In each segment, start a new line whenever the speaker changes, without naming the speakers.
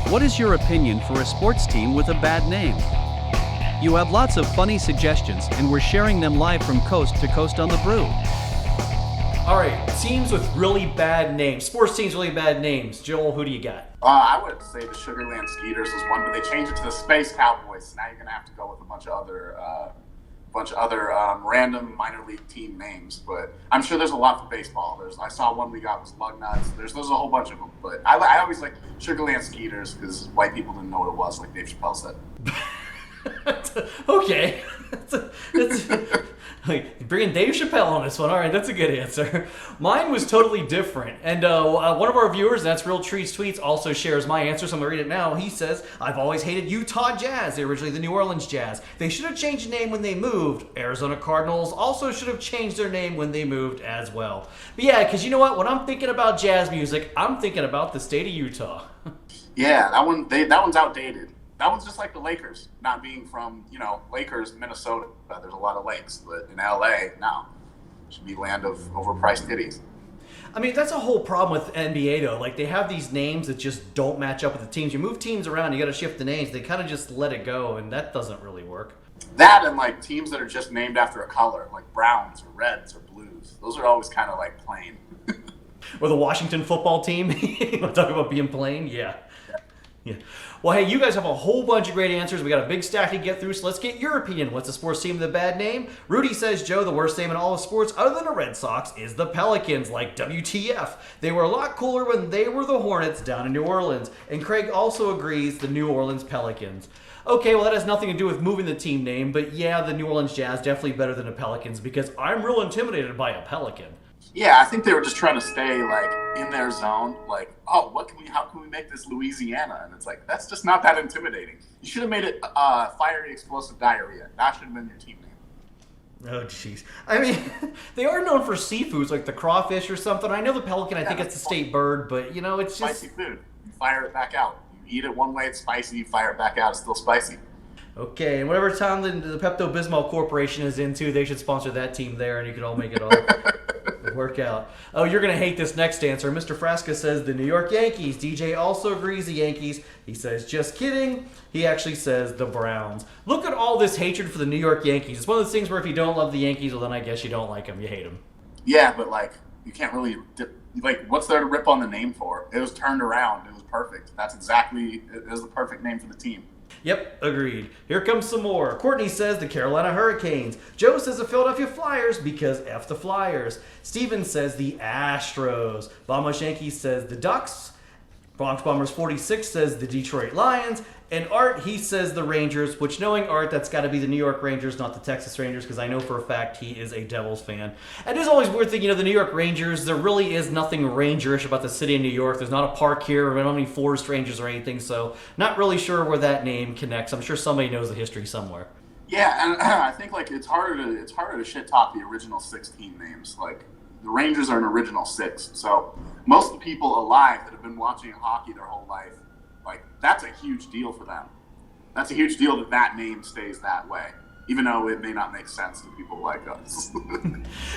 What is your opinion for a sports team with a bad name? You have lots of funny suggestions, and we're sharing them live from coast to coast on the Brew.
All right, teams with really bad names. Sports teams, really bad names. Joel, who do you got?
I would say the Sugarland Skeeters is one, but they changed it to the Space Cowboys. So now you're gonna have to go with a bunch of other random minor league team names. But I'm sure there's a lot for baseball. I saw one we got was Lugnuts. There's a whole bunch of them. But I always like Sugarland Skeeters because white people didn't know what it was, like Dave Chappelle said.
Okay. Like, bringing Dave Chappelle on this one. All right, that's a good answer. Mine was totally different. And one of our viewers, that's Real Treats Tweets, also shares my answer, so I'm going to read it now. He says, I've always hated Utah Jazz. They're originally the New Orleans Jazz. They should have changed the name when they moved. Arizona Cardinals also should have changed their name when they moved as well. But yeah, because you know what? When I'm thinking about jazz music, I'm thinking about the state of Utah.
Yeah, that one's outdated. That one's just like the Lakers, not being from, Lakers, Minnesota. There's a lot of lakes, but in LA, no. It should be land of overpriced titties.
I mean, that's a whole problem with NBA, though. Like, they have these names that just don't match up with the teams. You move teams around, you got to shift the names. They kind of just let it go, and that doesn't really work.
That and, like, teams that are just named after a color, like Browns or Reds or Blues. Those are always kind of, like, plain.
Or the Washington football team. You want to talk about being plain? Yeah. Well, hey, you guys have a whole bunch of great answers. We got a big stack to get through, so let's get your opinion. What's a sports team with a bad name? Rudy says, Joe, the worst name in all of sports other than the Red Sox is the Pelicans, like WTF. They were a lot cooler when they were the Hornets down in New Orleans. And Craig also agrees, the New Orleans Pelicans. Okay, well, that has nothing to do with moving the team name, but yeah, the New Orleans Jazz definitely better than the Pelicans because I'm real intimidated by a Pelican.
Yeah, I think they were just trying to stay like in their zone. Like, oh, how can we make this Louisiana? And it's like, that's just not that intimidating. You should have made it fiery explosive diarrhea. That should have been your team name.
Oh, jeez. I mean, they are known for seafoods like the crawfish or something. I know the pelican, I think it's a state bird, but it's just
spicy food. You fire it back out. You eat it one way, it's spicy. You fire it back out, it's still spicy.
Okay, and whatever town the Pepto-Bismol Corporation is into, they should sponsor that team there, and you can all make it all work out. Oh, you're going to hate this next answer. Mr. Frasca says the New York Yankees. DJ also agrees the Yankees. He says, just kidding. He actually says the Browns. Look at all this hatred for the New York Yankees. It's one of those things where if you don't love the Yankees, well, then I guess you don't like them. You hate them.
Yeah, but, you can't really what's there to rip on the name for? It was turned around. It was perfect. It was the perfect name for the team.
Yep, agreed. Here comes some more. Courtney says the Carolina Hurricanes. Joe says the Philadelphia Flyers because F the Flyers. Steven says the Astros. Bombers Yankees says the Ducks. Bronx Bombers 46 says the Detroit Lions. And Art, he says the Rangers, which knowing Art, that's got to be the New York Rangers, not the Texas Rangers, because I know for a fact he is a Devils fan. And it is always weird thing, the New York Rangers, there really is nothing Rangerish about the city of New York. There's not a park here, we don't have any forest rangers or anything, so not really sure where that name connects. I'm sure somebody knows the history somewhere.
Yeah, and I think it's harder to shit talk the original 16 names. Like, the Rangers are an original 6, so most of the people alive that have been watching hockey their whole life, that's a huge deal for them. That's a huge deal that name stays that way, even though it may not make sense to people like us.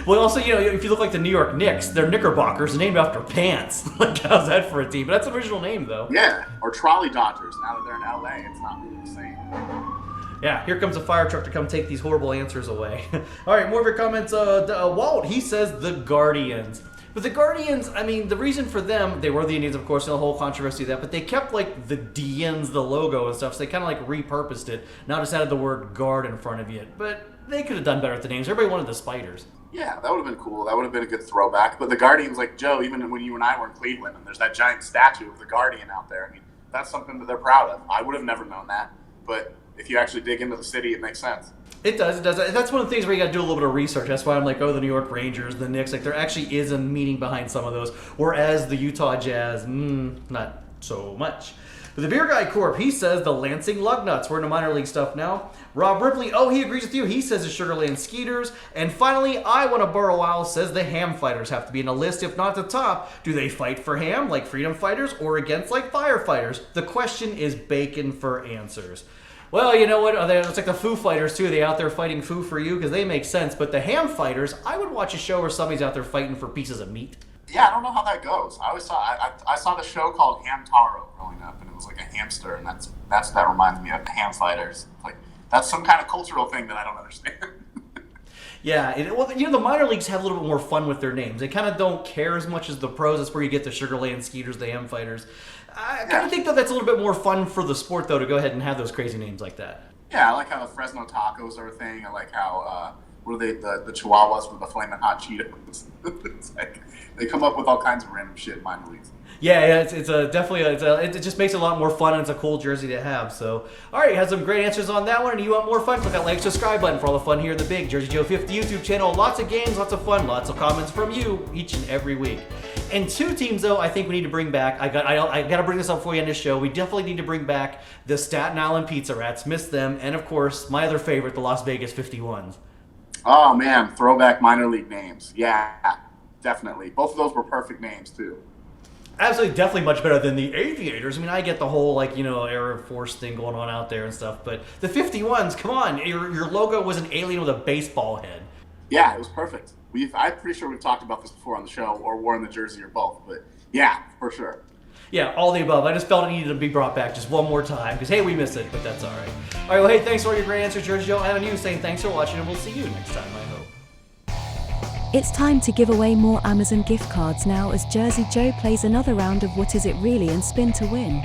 Well, also, if you look like the New York Knicks, they're Knickerbockers, named after pants. Like, how's that for a team? But that's an original name, though.
Yeah, or Trolley Dodgers. Now that they're in LA, it's not really the same.
Yeah, here comes a fire truck to come take these horrible answers away. All right, more of your comments. Walt, he says the Guardians. But the Guardians, I mean, the reason for them, they were the Indians, of course, and the whole controversy of that, but they kept, the DNs, the logo and stuff, so they kind of, repurposed it. Now just added the word guard in front of it. But they could have done better with the names. Everybody wanted the Spiders.
Yeah, that would have been cool. That would have been a good throwback. But the Guardians, Joe, even when you and I were in Cleveland, and there's that giant statue of the Guardian out there, I mean, that's something that they're proud of. I would have never known that. But if you actually dig into the city, it makes sense.
It does. That's one of the things where you got to do a little bit of research. That's why I'm the New York Rangers, the Knicks, there actually is a meaning behind some of those. Whereas the Utah Jazz, not so much. But the Beer Guy Corp, he says the Lansing Lugnuts. We're into minor league stuff now. Rob Ripley, he agrees with you. He says the Sugarland Skeeters. And finally, I Want to Burrow Owl says the Ham Fighters have to be in a list, if not the top. Do they fight for ham like freedom fighters or against like firefighters? The question is bacon for answers. Well, you know what? It's like the Foo Fighters, too. Are they out there fighting Foo for you? Because they make sense. But the Ham Fighters, I would watch a show where somebody's out there fighting for pieces of meat.
Yeah, I don't know how that goes. I saw the show called Ham Taro growing up, and it was like a hamster, and that reminds me of the ham fighters. Like that's some kind of cultural thing that I don't understand.
Yeah, the minor leagues have a little bit more fun with their names. They kind of don't care as much as the pros. That's where you get the Sugarland Skeeters, the ham fighters. I kind of think that that's a little bit more fun for the sport, though, to go ahead and have those crazy names like that.
Yeah, I like how the Fresno tacos are a thing. I like how what are they the Chihuahuas with the flaming hot Cheetos. It's like they come up with all kinds of random shit in minor leagues.
Yeah, it just makes it a lot more fun, and it's a cool jersey to have. So, all right, you had some great answers on that one, and you want more fun? Click that like, subscribe button for all the fun here in the big Jersey Joe 50 YouTube channel. Lots of games, lots of fun, lots of comments from you each and every week. And two teams, though, I think we need to bring back. I got to bring this up for you on this show. We definitely need to bring back the Staten Island Pizza Rats. Miss them, and of course, my other favorite, the Las Vegas 51s.
Oh man, throwback minor league names. Yeah, definitely. Both of those were perfect names too.
Absolutely, definitely much better than the Aviators. I mean, I get the whole, Air Force thing going on out there and stuff, but the 51s, come on, your logo was an alien with a baseball head.
Yeah, it was perfect. I'm pretty sure we've talked about this before on the show, or worn the jersey, or both, but yeah, for sure.
Yeah, all the above. I just felt it needed to be brought back just one more time, because, hey, we missed it, but that's all right. All right, well, hey, thanks for all your great answers, Jersey Joe, and you saying thanks for watching, and we'll see you next time, I hope.
It's time to give away more Amazon gift cards now as Jersey Joe plays another round of What Is It Really and Spin to Win.